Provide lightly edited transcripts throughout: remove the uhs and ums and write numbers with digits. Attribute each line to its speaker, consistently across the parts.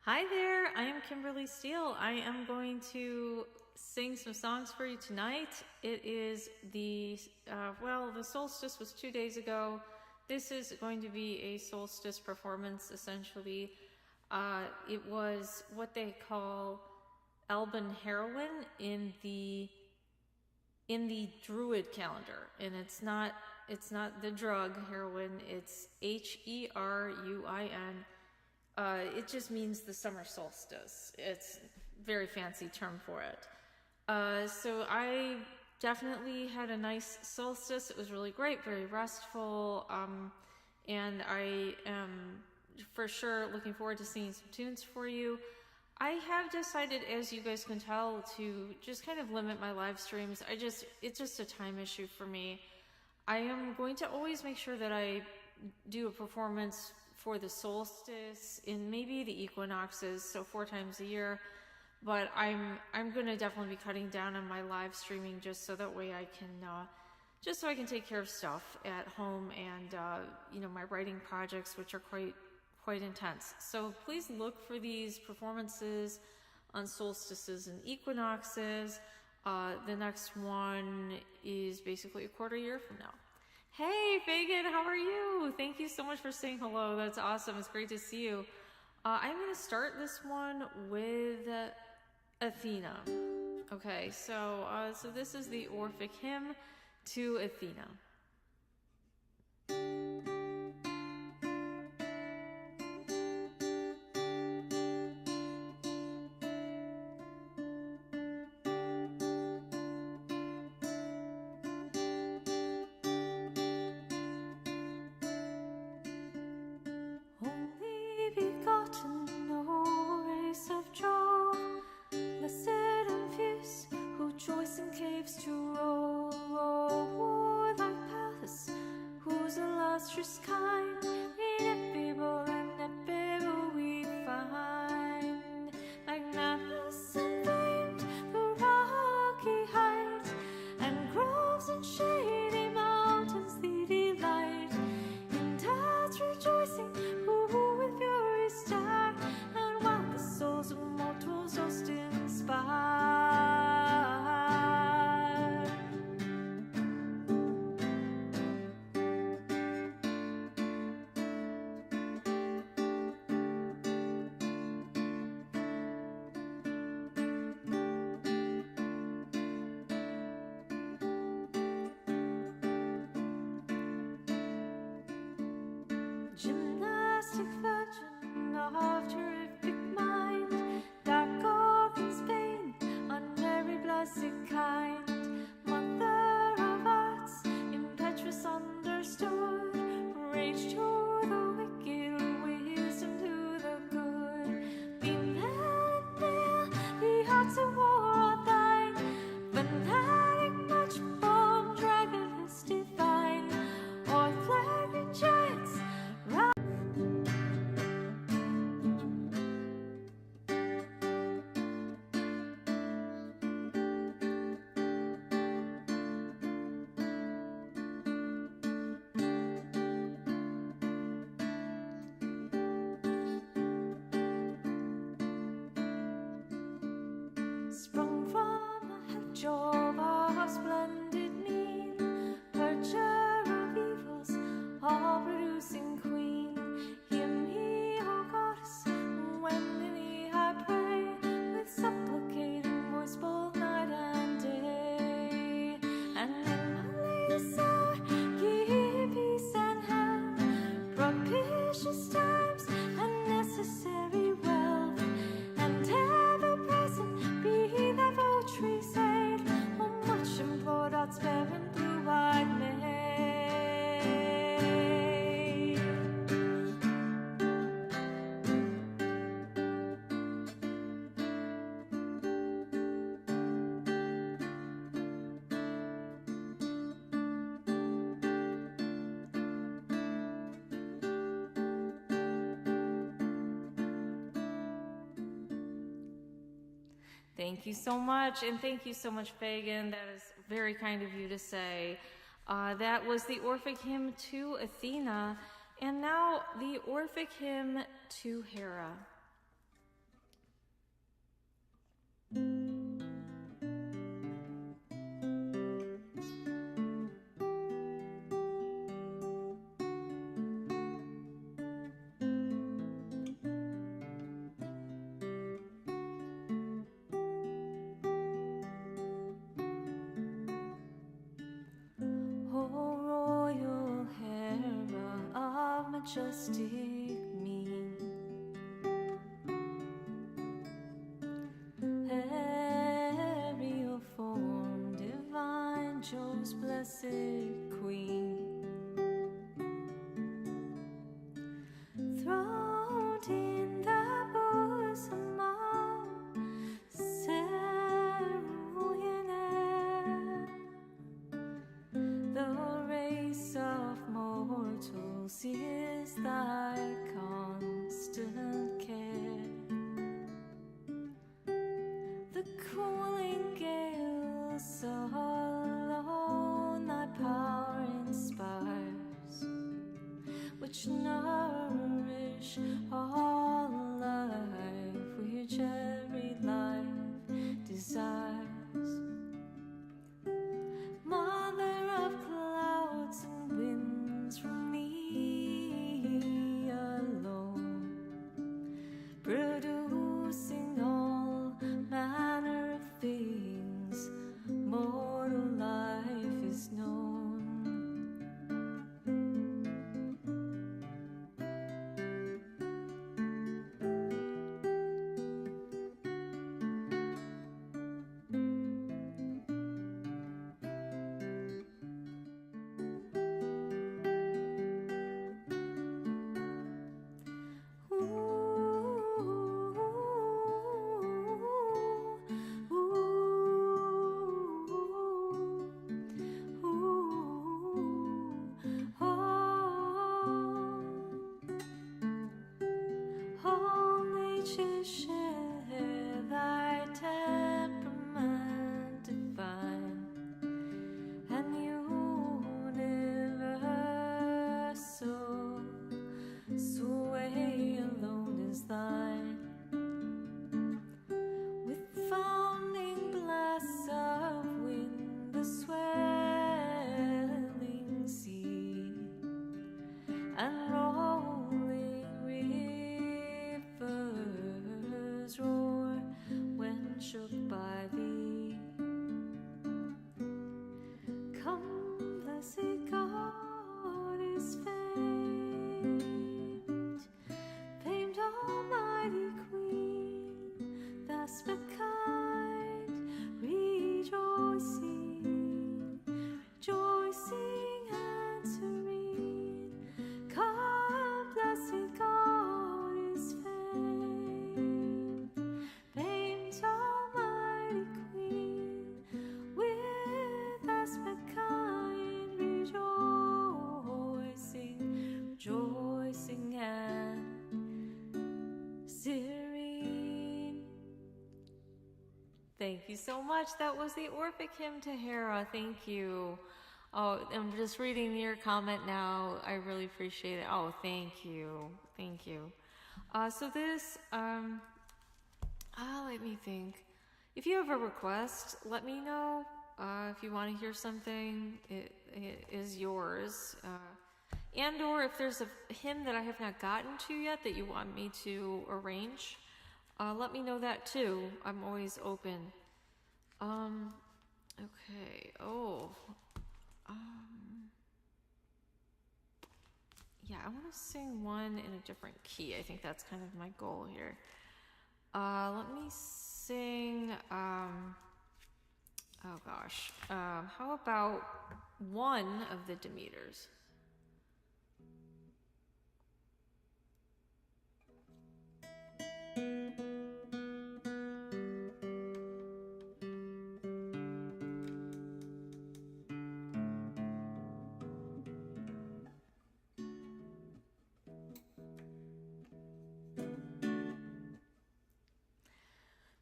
Speaker 1: Hi there, I am Kimberly Steele. I am going to sing some songs for you tonight. It is the solstice was 2 days ago. This is going to be a solstice performance, essentially. It was what they call Alban heroin in the Druid calendar, and it's not the drug heroin. It's Heruin. It just means the summer solstice. It's a very fancy term for it. So I definitely had a nice solstice. It was really great, very restful, and I am for sure looking forward to singing some tunes for you. I have decided, as you guys can tell, to just kind of limit my live streams. It's just a time issue for me. I am going to always make sure that I do a performance for the solstice in maybe the equinoxes, so 4 times a year. But I'm going to definitely be cutting down on my live streaming just so that way I can take care of stuff at home and my writing projects, which are quite intense. So please look for these performances on solstices and equinoxes. The next one is basically a quarter year from now. Hey, Fagan, how are you? Thank you so much for saying hello. That's awesome. It's great to see you. I'm going to start this one with Athena. Okay, so this is the Orphic hymn to Athena. Kind, ineffable and ineffable we find, magnificent famed the rocky height, and groves and shady mountains the delight, in tides rejoicing who with fury stare, and while the souls of mortals host inspire. Gymnastic virgin of terrific mind, dark organs vein, unmerry blessed kind, mother of arts, impetuous understood, rage to the wicked, wisdom to the good. Be male and male, the arts of war are thine, fanatic much born, dragoness divine, or flagrant giants. Sprung from a hedge of splendid mien, purger of evils, all producing queen. Hear me, O goddess, when to thee I pray, with supplicating voice both night and day. And in my latest hour, give peace and health, propitious times and necessary wealth, and ever present be thy votaries aid, O much implored arts bearing blue-eyed maid. Thank you so much, and thank you so much, Fagan. That is very kind of you to say. That was the Orphic hymn to Athena, and now the Orphic hymn to Hera. Majestic mien, aerial form, divine Jove's blessed queen, throned in the bosom of cerulean air, the race of mortals is thy constant care. The cooling gales alone thy power inspires, which nourish all life, which every life desires. Mother of clouds and winds, from thee alone, producing all manner of things, mortal life is known. Share thy temperament divine and universal, sway alone is thine. With founding blasts of wind, the swelling sea, and rolling rivers roar when shook by thee. Come, blessed God is famed, famed Almighty Queen, thus but kind, rejoicing, rejoicing and serene. Come, blessed God is famed, famed Almighty Queen, with us but kind, rejoicing, rejoicing and serene. Thank you so much. That was the Orphic hymn to Hera. Thank you. Oh, I'm just reading your comment now. I really appreciate it. Oh, thank you. Thank you. So this, let me think. If you have a request, let me know. If you want to hear something, it is yours. And or if there's a hymn that I have not gotten to yet that you want me to arrange, let me know that too. I'm always open. Okay. Yeah, I want to sing one in a different key. I think that's kind of my goal here. Let me sing, oh gosh. How about one of the Demeters?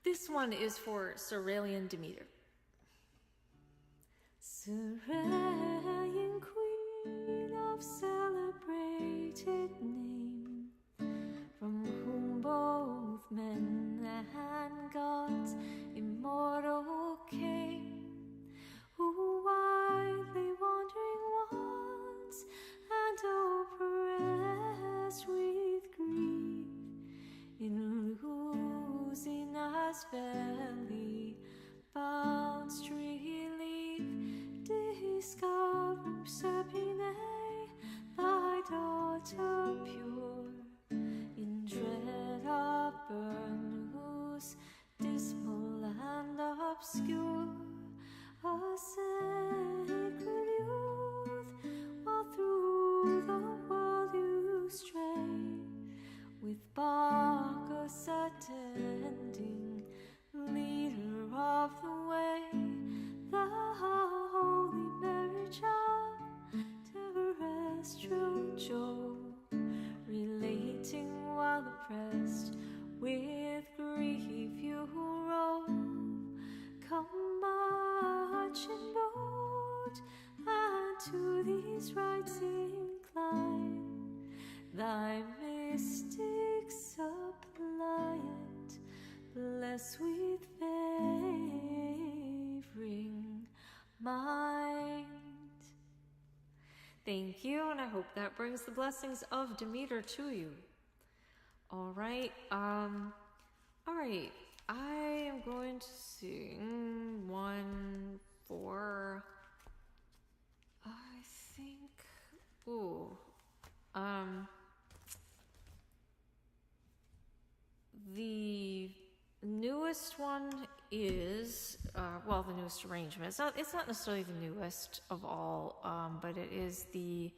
Speaker 1: This one is for Cerealian Demeter. Cerealian queen of celebrated name, from whom both men and gods
Speaker 2: as valley bounds relief, discover Sabine, thy daughter pure, in dread of burn, whose dismal and obscure a sacred youth, while through the world you stray, with Bacchus attending, leader of the way, the holy marriage of terrestrial Jove, relating while oppressed with grief you rove. Come marching bold, and to these rites incline, thy mystic suppliant bless with favoring mind. Thank you, and I hope that brings the blessings of Demeter to you. All right, I am going to sing one for, I think, the newest one is, the newest arrangement. It's not necessarily the newest of all, but it is the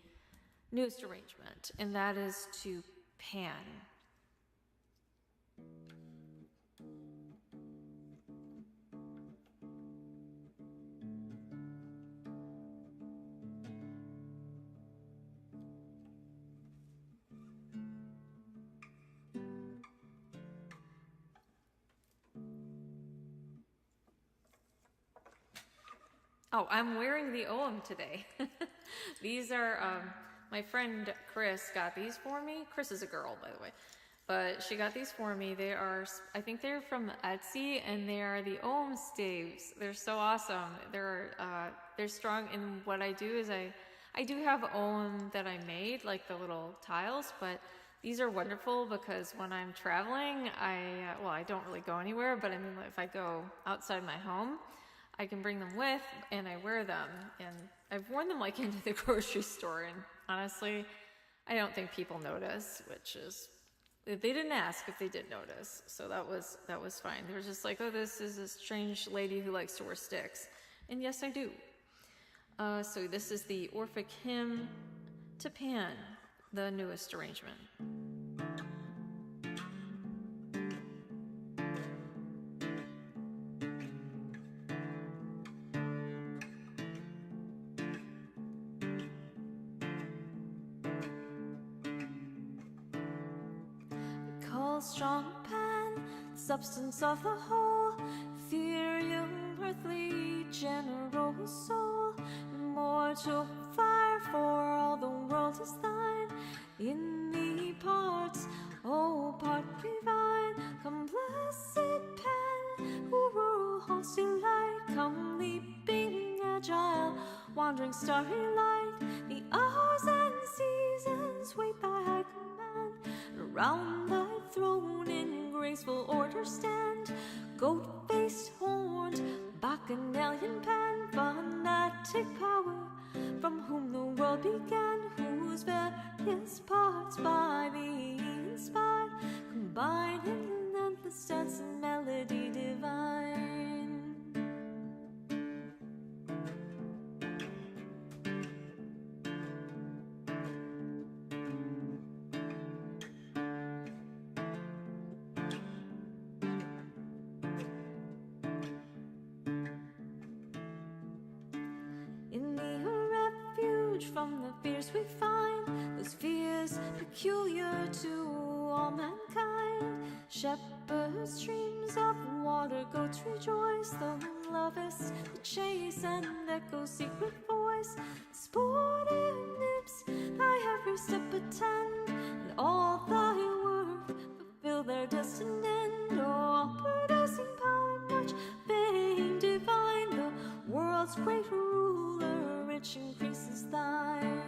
Speaker 2: newest arrangement, and that is to Pan. Oh, I'm wearing the Ogham today. These are, my friend Chris got these for me. Chris is a girl, by the way. But she got these for me. They are, I think they're from Etsy, and they are the Ogham staves. They're so awesome. They're strong, and what I do is I do have Ogham that I made, like the little tiles, but these are wonderful because when I'm traveling, I don't really go anywhere, but I mean, if I go outside my home, I can bring them with, and I wear them, and I've worn them like into the grocery store, and honestly, I don't think people notice, which is, they didn't ask if they did notice, so that was fine. They were just like, oh, this is a strange lady who likes to wear sticks, and yes, I do. So this is the Orphic hymn to Pan, the newest arrangement. Strong Pan, substance of the whole, fear you, earthly, general soul, immortal fire, for all the world is thine. In thee parts, oh, part divine, come blessed Pan, who rule haughty light, come leaping agile, wandering starry light, the hours and seasons wait thy high command, around thy throne in graceful order stand, goat-faced, horned, bacchanalian Pan, fanatic power, from whom the world began, whose various parts by thee inspired, combined in endless dance and melody divine. From the fears we find, those fears peculiar to all mankind. Shepherd streams of water, goats rejoice, the lovest the chase and echo secret voice. Sportive nymphs thy every step attend, and all thy work fulfill their destined end. All producing power, much fame divine, the world's great ruler, rich increases thine.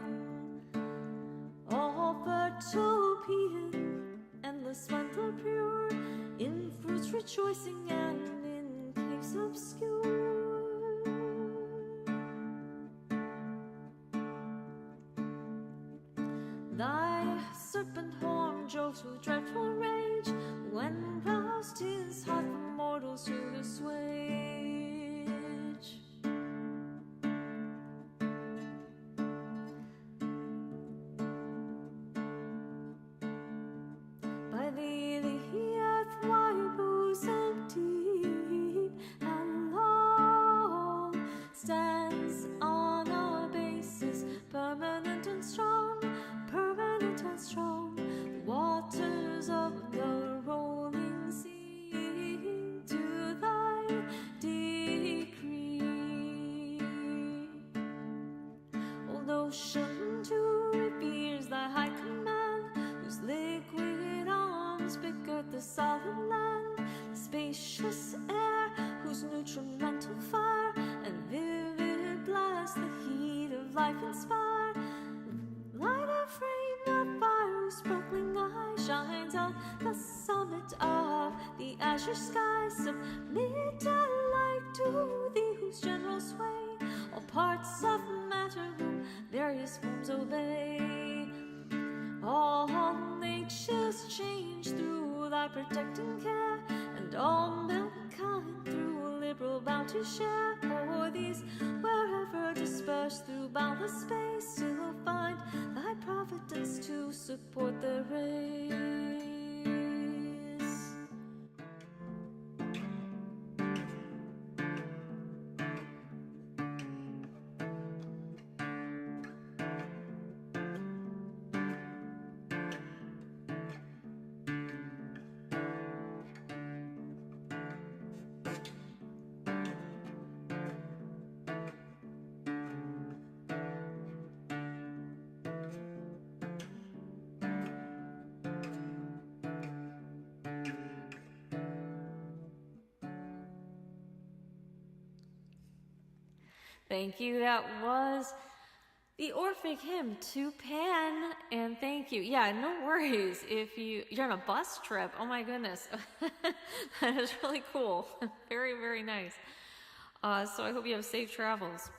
Speaker 2: All fertile Paean, endless splendor pure, in fruits
Speaker 3: rejoicing and in caves obscure. Thy serpent horn jokes with dreadful rage, when roused his heart from mortals to assuage. By thee the earth wide bosom deep and long stands on a basis permanent and strong, permanent and strong. The waters of the rolling sea to thy decree. Old ocean too reveres thy high command, whose liquid arms begirt the solid land, the spacious air, whose nutrimental fire and vivid blast the heat of life inspire. Light a frame of fire, whose sparkling eye shines on the summit of the azure sky. Submit alike to thee, whose general sway all parts of matter whom various forms obey. All nature's change through thy protecting care, and all mankind through liberal bounty share. For these, wherever dispersed through boundless space, still find thy providence to support their race.
Speaker 2: Thank you. That was the Orphic hymn to Pan, and thank you. Yeah, no worries if you're on a bus trip. Oh my goodness, that is really cool. Very, very nice. So I hope you have safe travels.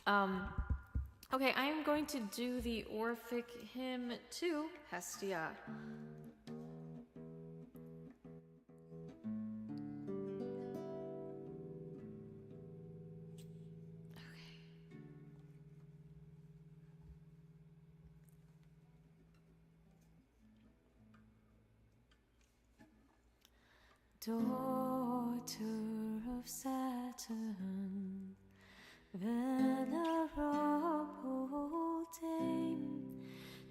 Speaker 2: Okay, I am going to do the Orphic hymn to Hestia.
Speaker 3: Daughter of Saturn, venerable dame,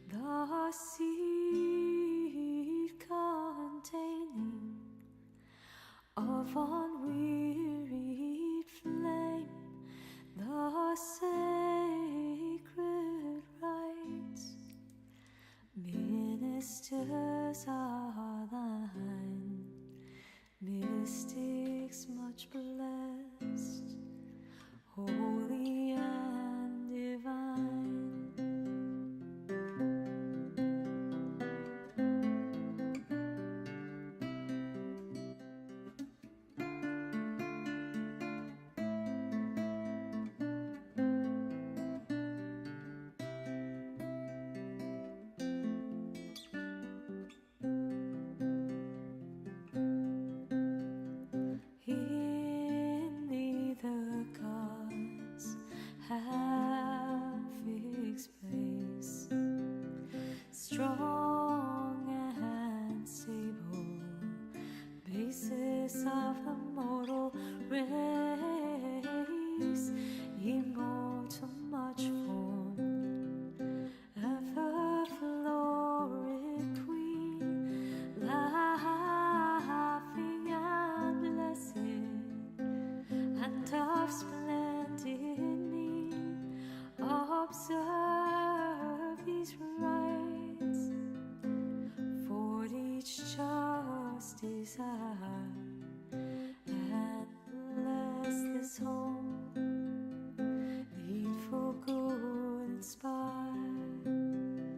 Speaker 3: the seed containing of unwearied flame, the sacred rites, ministers are thine, mystics much blessed, holy and divine. In thee the gods have fixed place, strong and stable, basis of the mortal race, immortal much formed, ever florid queen, laughing and blessed, and of splendid mien, observe these rites, for each just desire, and bless this home, needful good inspire,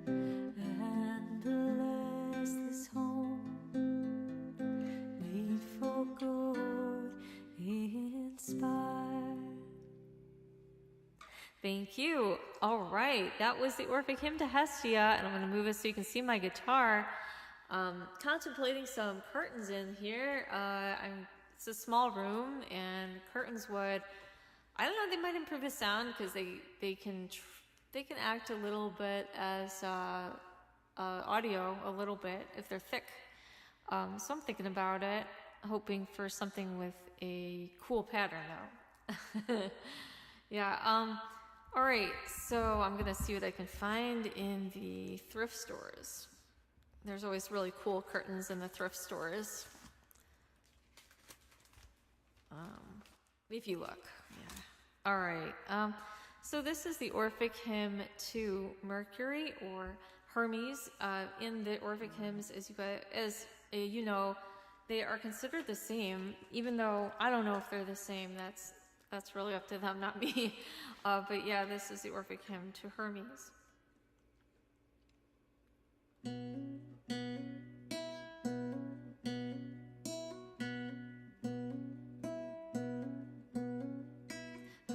Speaker 3: and bless this home, needful good
Speaker 2: Thank you. All right, that was the Orphic Hymn to Hestia, and I'm going to move it so you can see my guitar. Contemplating some curtains in here. It's a small room, and curtains would, I don't know, they might improve the sound because they can act a little bit as audio a little bit if they're thick. So I'm thinking about it, hoping for something with a cool pattern though. Yeah. All right. So I'm gonna see what I can find in the thrift stores. There's always really cool curtains in the thrift stores. If you look. Yeah. All right. So this is the Orphic Hymn to Mercury or Hermes. In the Orphic hymns, as you know, they are considered the same, even though I don't know if they're the same. That's really up to them, not me. But yeah, this is the Orphic Hymn to Hermes.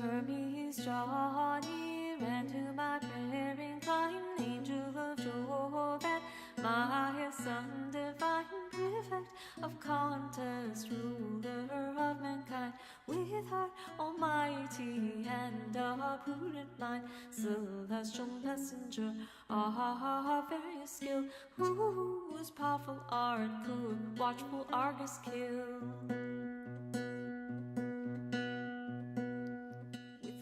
Speaker 3: Hermes, draw near, and to my prayer incline, angel of Jove, and my son divine, prefect of contest, ruler of mankind, with heart almighty and a prudent mind, celestial messenger of various skill, whose powerful art could watchful Argus kill.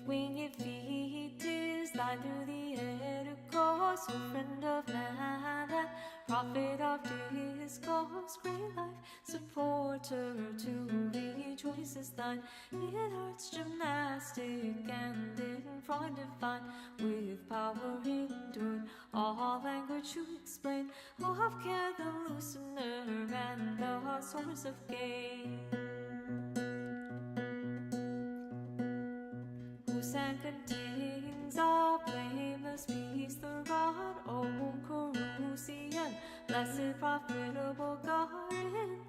Speaker 3: Winged feet is thine through the air to course, O friend of man and prophet of discourse, great life supporter to rejoice is thine, in arts gymnastic and in fraud divine, with power endured, all language to explain, of care the loosener and the source of gain. And contains a blameless peace, the rod, O Carusian, blessed profitable garden,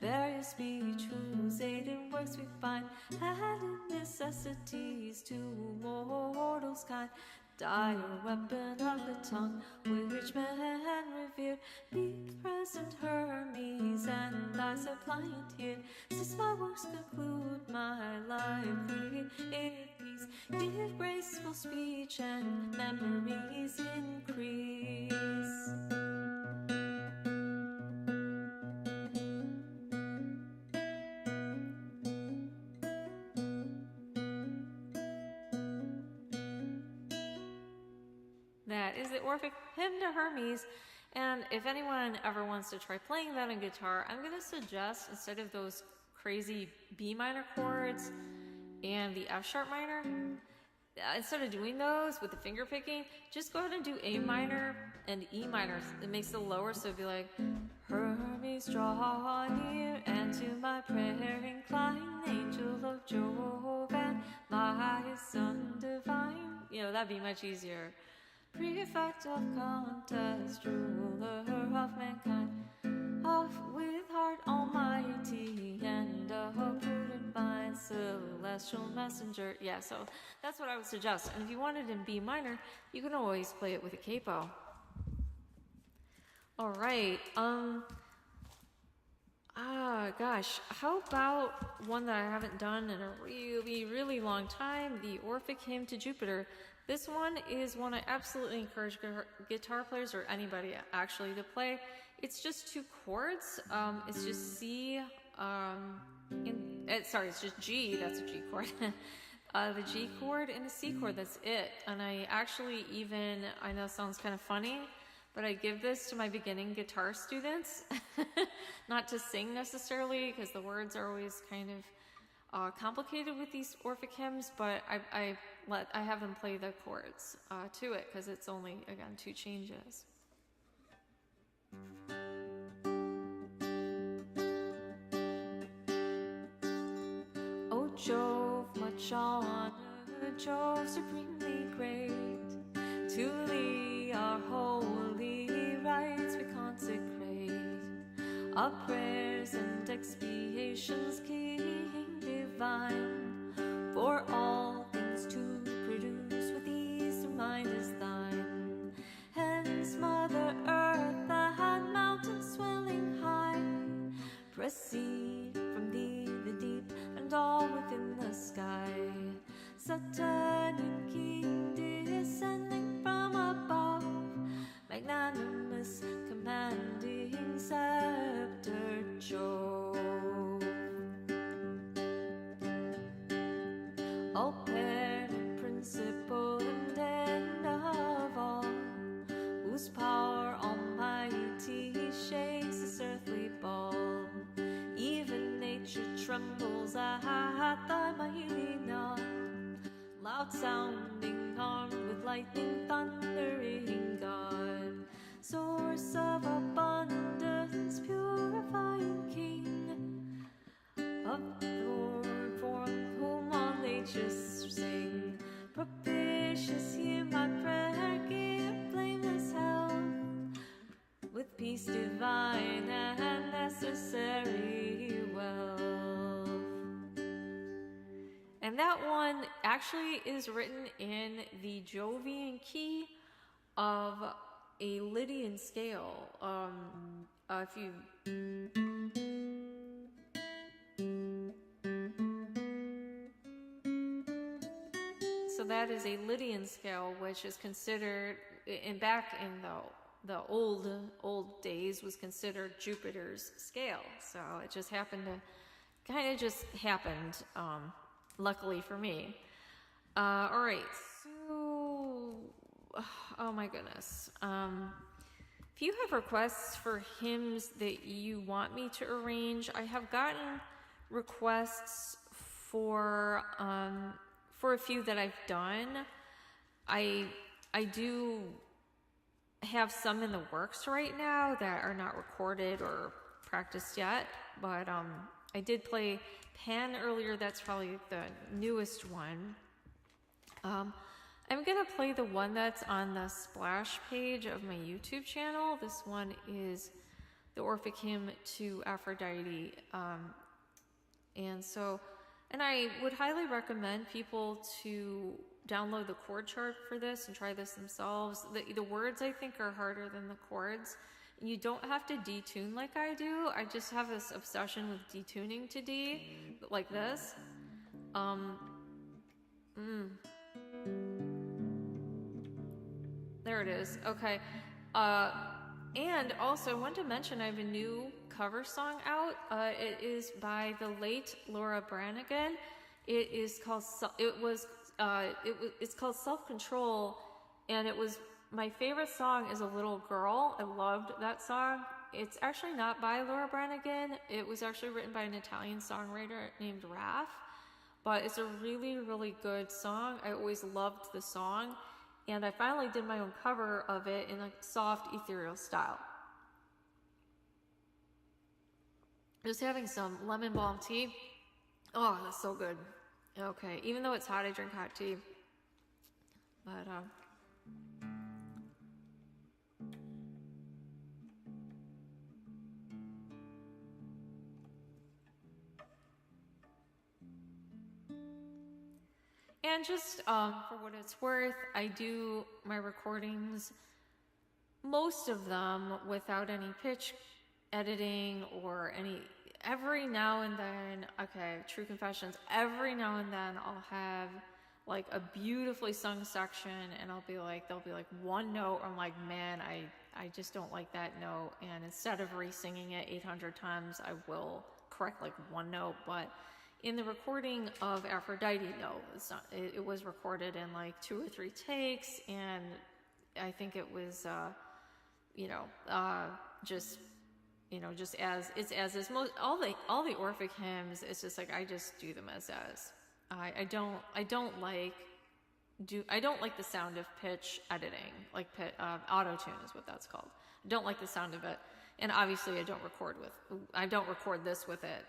Speaker 3: various speech whose aid in works we find, and in necessities to mortals kind, dire weapon of the tongue, which men revere, be present Hermes, and thy suppliant here, since my works conclude my life, create peace, give graceful speech, and memories increase.
Speaker 2: That is the Orphic Hymn to Hermes, and if anyone ever wants to try playing that on guitar, I'm going to suggest, instead of those crazy B minor chords and the F sharp minor, instead of doing those with the finger picking, just go ahead and do A minor and E minor. It makes it lower, so it'd be like, Hermes, draw near, and to my prayer incline, angel of Jove, and my son divine. You know, that'd be much easier. Prefect of contest, ruler of mankind, with heart almighty and a prudent mind, celestial messenger. Yeah, so that's what I would suggest. And if you want it in B minor, you can always play it with a capo. All right. Gosh, how about one that I haven't done in a really, really long time, the Orphic Hymn to Jupiter. This one is one I absolutely encourage guitar players, or anybody actually, to play. It's just two chords. It's just C, it's just G, that's a G chord. The G chord and the C chord, that's it. And I actually I know it sounds kind of funny, but I give this to my beginning guitar students. Not to sing necessarily, because the words are always kind of complicated with these Orphic hymns, but I have them play the chords to it, because it's only, again, two changes.
Speaker 3: O Jove, much honored, Jove supremely great, to thee our holy rites we consecrate, our prayers and expiations, King divine, for all things to produce with the recede from thee the deep and all within the sky. Saturnian king descending from above, magnanimous commanding scepter Jove. All parent, principle, and end of all, whose power almighty shakes this earthly ball. Even nature trembles at thy mighty nod, loud sounding, armed with lightning, thundering God. Source of abundance, purifying King, of Lord from whom all natures sing. Propitious, hear my prayer, give blameless health, with peace divine and necessary wealth.
Speaker 2: And that one actually is written in the Jovian key of a Lydian scale. If you So that is a Lydian scale, which is considered, back in the old days, was considered Jupiter's scale. So it just happened to, kind of just happened, luckily for me. All right, so, oh my goodness. If you have requests for hymns that you want me to arrange, I have gotten requests for a few that I've done. I do have some in the works right now that are not recorded or practiced yet, but I did play Pan earlier. That's probably the newest one. I'm gonna play the one that's on the splash page of my YouTube channel. This one is the Orphic hymn to Aphrodite, and I would highly recommend people to download the chord chart for this and try this themselves. The words, I think, are harder than the chords. You don't have to detune like I do. I just have this obsession with detuning to D, like this. There it is. Okay. And also, I want to mention I have a new cover song out. It is by the late Laura Branigan. It's called Self-Control, and it was my favorite song as a little girl. I loved that song. It's actually not by Laura Branigan. It was actually written by an Italian songwriter named Raf, but it's a really, really good song. I always loved the song, and I finally did my own cover of it in a soft, ethereal style. Just having some lemon balm tea. Oh, that's so good. Okay, even though it's hot, I drink hot tea. But, and just for what it's worth, I do my recordings, most of them without any pitch editing or every now and then, okay, true confessions, every now and then I'll have like a beautifully sung section and there'll be like one note, I'm like, man, I just don't like that note, and instead of re-singing it 800 times, I will correct like one note. But in the recording of Aphrodite, no, it was recorded in like 2 or 3 takes, and I think it was, just as is most all the Orphic hymns. It's just like I just do them as. I don't like the sound of pitch editing, like auto-tune is what that's called. I don't like the sound of it, and obviously I don't record this with it.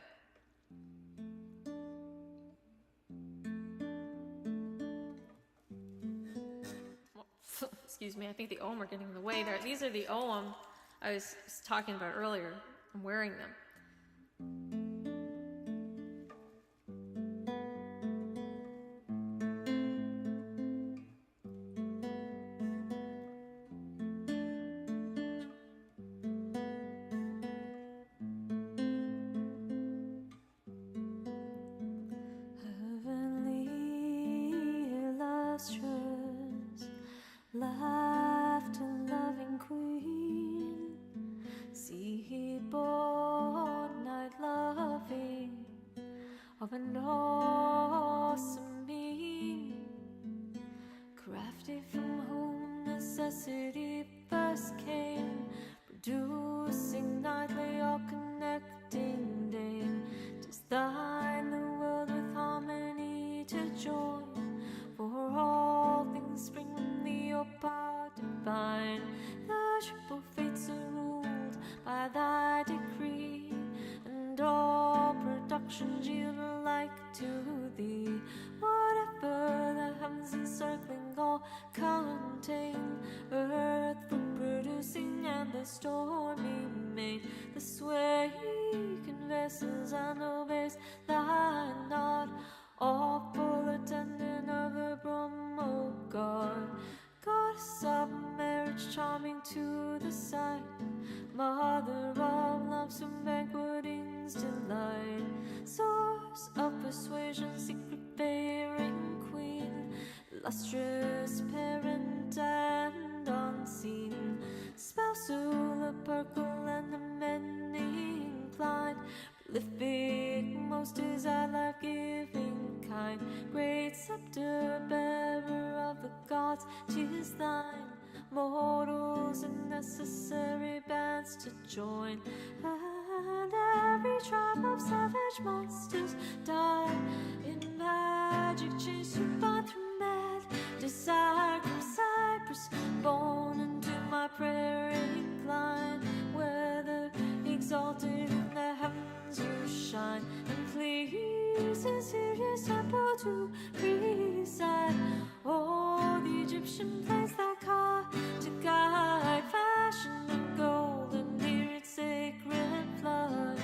Speaker 2: Excuse me, I think the ohm are getting in the way there. These are the ohm I was talking about earlier. I'm wearing them.
Speaker 3: stormy main. The swaying vessels and obeys thy nod, awful attendant of the Bromo god, goddess of marriage, charming to the sight, mother of love's and banqueting's delight, source of persuasion, secret bearing queen, lustrous parent and unseen, spousal of Perkle and the many inclined, prolific, most desire, life-giving kind, great scepter bearer of the gods, 'tis thine. Mortals and necessary bands to join, and every tribe of savage monsters die in magic chains to bind through mad desire. From Cyprus born into my prayer incline, whether exalted in the heavens you shine, and please in Sirius temple to preside. Oh, the Egyptian plains that car to guide, fashion and gold and near its sacred flood,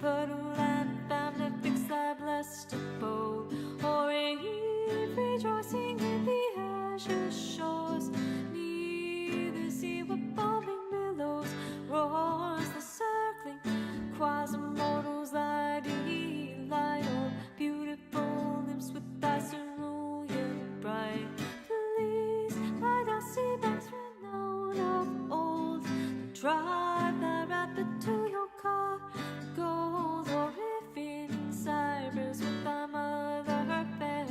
Speaker 3: fertile and fam to fix thy blessed abode. Or Eve rejoicing in the azure shores, near the sea with foaming billows roars the circling choirs of mortals thy delight. Oh, beautiful nymphs with thy cerulean bright, please thy dusty banks renowned of old, drive thy rapid to your car gold. Or if in Cyprus with thy mother fair,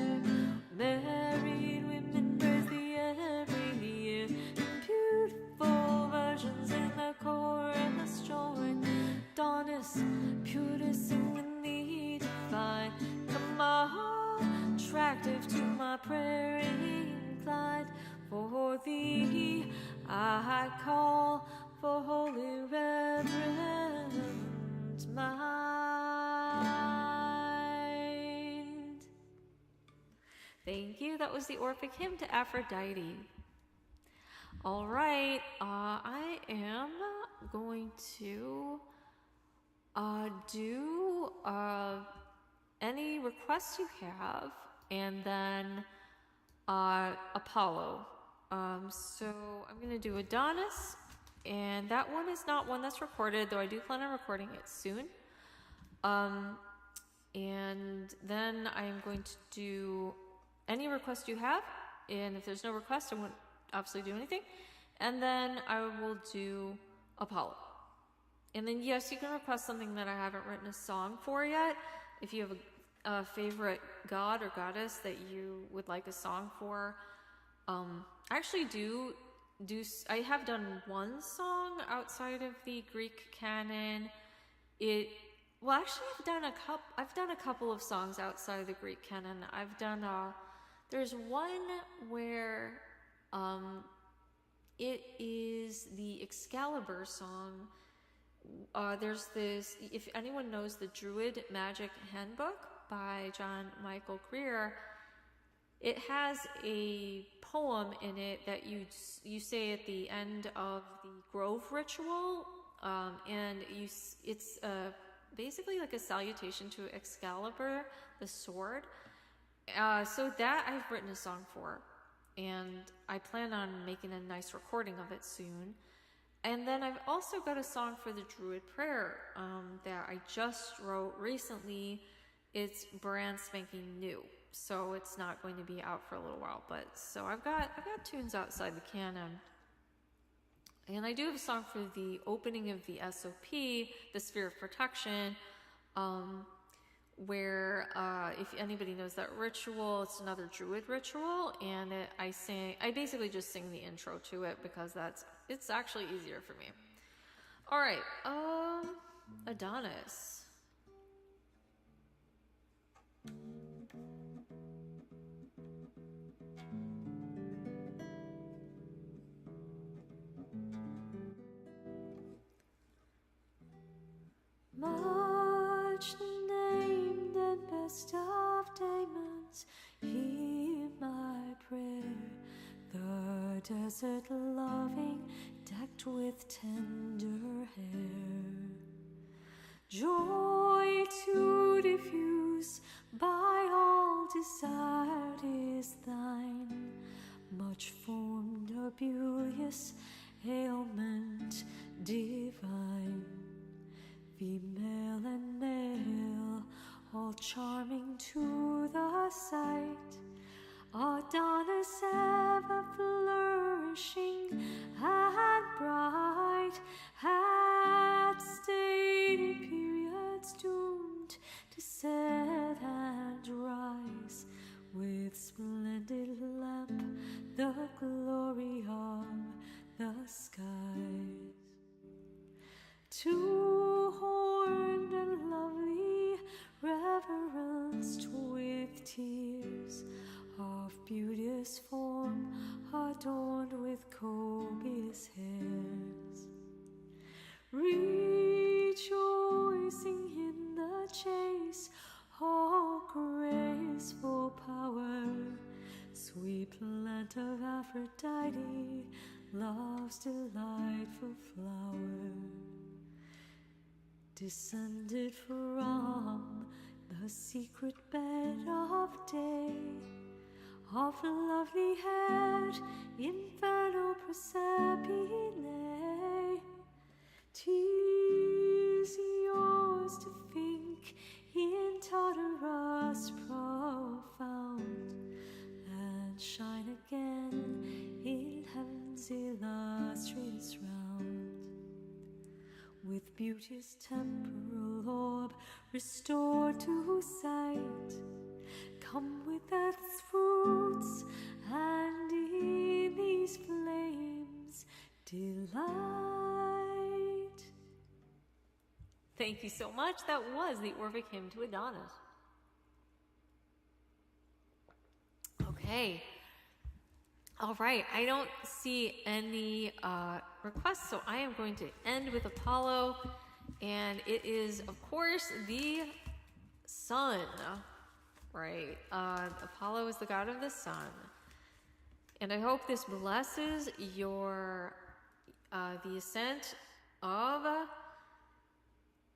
Speaker 3: married women praise thee every year, and beautiful virgins in the chorus join, Adonis, Putus in thee divine. Come on, attractive to my prayer inclined, for thee I call for holy reverent mind.
Speaker 2: Thank you. That was the Orphic hymn to Aphrodite. All right, I am going to do any requests you have, and then Apollo. So I'm going to do Adonis, and that one is not one that's recorded, though I do plan on recording it soon. And then I am going to do any request you have, and if there's no request, I won't obviously do anything. And then I will do Apollo. And then, yes, you can request something that I haven't written a song for yet. If you have a favorite god or goddess that you would like a song for, I actually I have done one song outside of the Greek canon. Actually, I've done a couple of songs outside of the Greek canon. I've done there's one where it is the Excalibur song. There's this, if anyone knows the Druid Magic Handbook by John Michael Greer, it has a poem in it that you say at the end of the Grove ritual, and it's basically like a salutation to Excalibur, the sword. So that I've written a song for, and I plan on making a nice recording of it soon. And then I've also got a song for the Druid Prayer that I just wrote recently. It's brand spanking new, so it's not going to be out for a little while. But so I've got tunes outside the canon, and I do have a song for the opening of the SOP, the Sphere of Protection, where if anybody knows that ritual, it's another Druid ritual, and I basically just sing the intro to it because it's actually easier for me. All right, Adonis.
Speaker 3: Much named and best of demons, hear my prayer. The desert loving, decked with tender hair. Joy to diffuse by all desired is thine, much formed a beauteous ailment divine. Female and male, all charming to the sight, Adonis ever flourishing and bright, had stated periods doomed to set and rise, with splendid lamp the glory of the skies. Two-horned and lovely, reverenced with tears, of beauteous form adorned with copious hairs, rejoicing in the chase, all graceful power, sweet plant of Aphrodite, love's delightful flower, descended from the secret bed of day, of lovely head, infernal Proserpine. 'Tis yours to think in Tartarus profound, and shine again in heaven's illustrious round, with beauty's temporal orb restored to sight. Come with earth's fruits, and in these flames delight.
Speaker 2: Thank you so much. That was the Orphic hymn to Adonis. Okay. All right. I don't see any requests, so I am going to end with Apollo. And it is, of course, the sun. Right. Apollo is the god of the sun. And I hope this blesses your the ascent of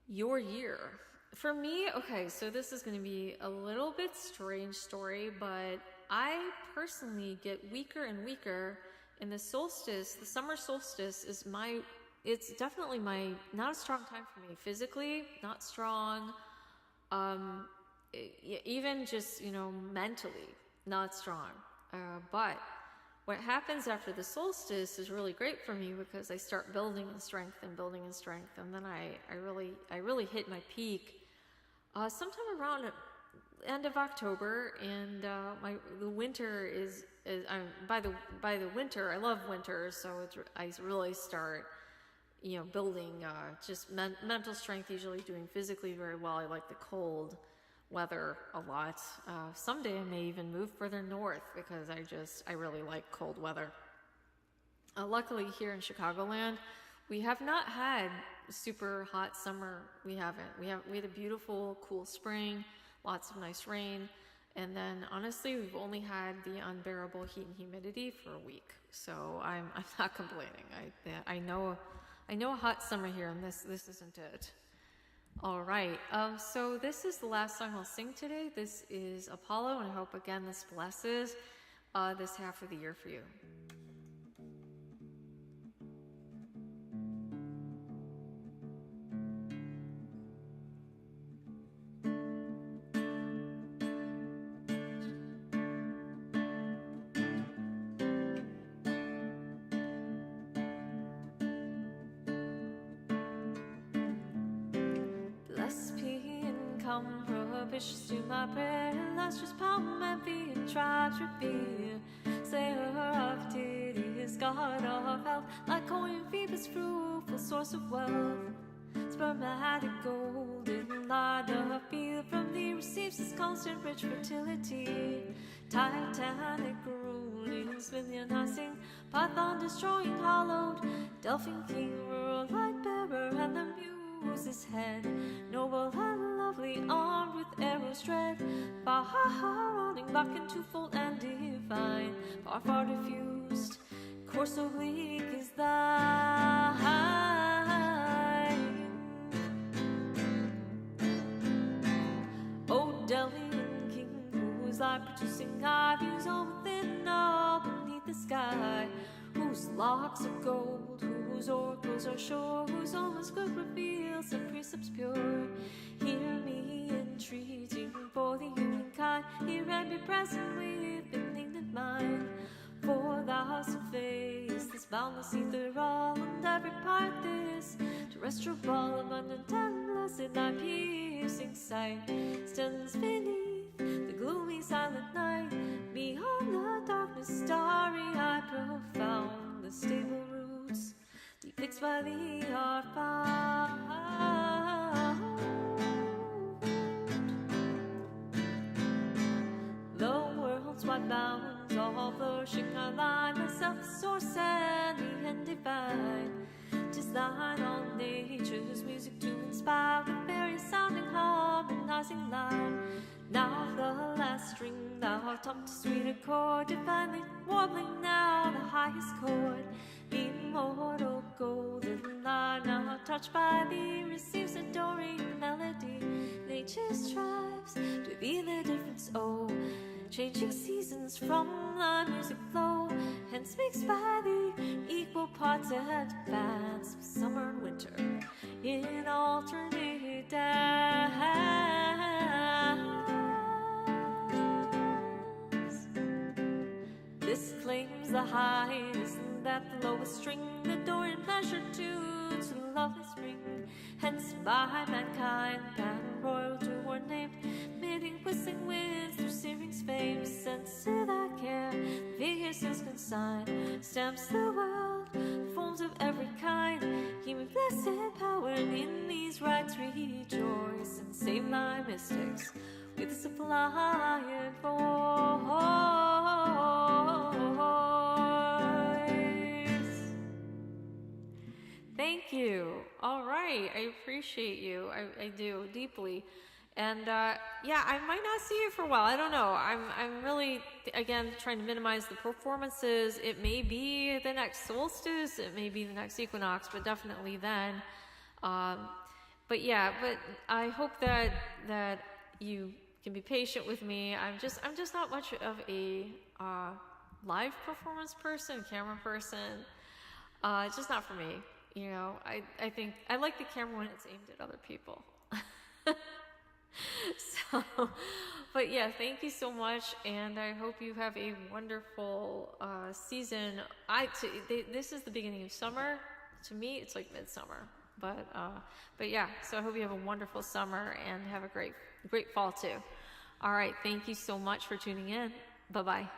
Speaker 2: your year. For me, okay, so this is going to be a little bit strange story, but I personally get weaker and weaker, and the solstice, the summer solstice is it's definitely not a strong time for me physically, not strong, even just, mentally, not strong. But what happens after the solstice is really great for me, because I start building in strength, and then I really hit my peak sometime around end of October, and the winter is by the winter, I love winter, so I really start building just mental strength, usually doing physically very well. I like the cold weather a lot. Someday I may even move further north, because I really like cold weather. Luckily here in Chicagoland, we have not had super hot summer. We haven't. We had a beautiful, cool spring, lots of nice rain, and then honestly, we've only had the unbearable heat and humidity for a week. So I'm not complaining. I know a hot summer here, and this isn't it. All right, so this is the last song I'll sing today. This is Apollo, and I hope again this blesses this half of the year for you. Blessed be income propitious to my prayer, illustrious palm and feet and tribes revere. Slayer of deities, god of health, like coin Phoebus, fruitful source of wealth. Spermatic golden light of field from thee receives his constant rich fertility. Titanic ruling, Smithian sing, Python destroying hollowed, Delphin king, rural light bearer, and the Muse's head, noble and lovely, armed with arrows dread, far running back and twofold and divine, far diffused,
Speaker 3: course so bleak is thine. O Delian king, whose eye producing eye views all within, all beneath the sky, whose locks of gold, whose oracles are sure, whose almost good reveals the precepts pure. Hear me entreating for the humankind, hear and be present with benignant mind. For thou hast faced this boundless ether all, and every part this terrestrial ball, abundant and blessed thy piercing sight stands beneath the gloomy silent night, beyond the darkness starry-eyed profound. The stable roots deep fixed by thee are found. The world's wide bounds all flourishing are thine, thyself the source and the end divine. 'Tis thine all nature's music to inspire, with various sounding harmonizing line. Now the last string thou art taught to sweet accord, divinely warbling now the highest chord. The immortal golden line now touched by thee receives adoring melody. Nature strives to thee the difference owe, changing seasons from thy music flow, hence mixed by thee equal parts advance with summer and winter in alternate dance. This claims the highest and that the lowest string, the door in measure to lovely spring. Hence by mankind pan royal to were named, bidding whistling winds through Syring's fame. Sense to thy care, figures is consigned, stamps the world, forms of every kind. Give me blessed power, and in these rites rejoice, and save thy mystics with suppliant voice.
Speaker 2: Thank you. All right. I appreciate you. I do deeply. And yeah, I might not see you for a while. I don't know. I'm really, again, trying to minimize the performances. It may be the next solstice. It may be the next equinox, but definitely then. But yeah, but I hope that you can be patient with me. I'm just not much of a live performance person, camera person. It's just not for me. You know, I think I like the camera when it's aimed at other people. So, but yeah, thank you so much, and I hope you have a wonderful season. This is the beginning of summer. To me, it's like midsummer. But yeah, so I hope you have a wonderful summer and have a great fall too. All right, thank you so much for tuning in. Bye-bye.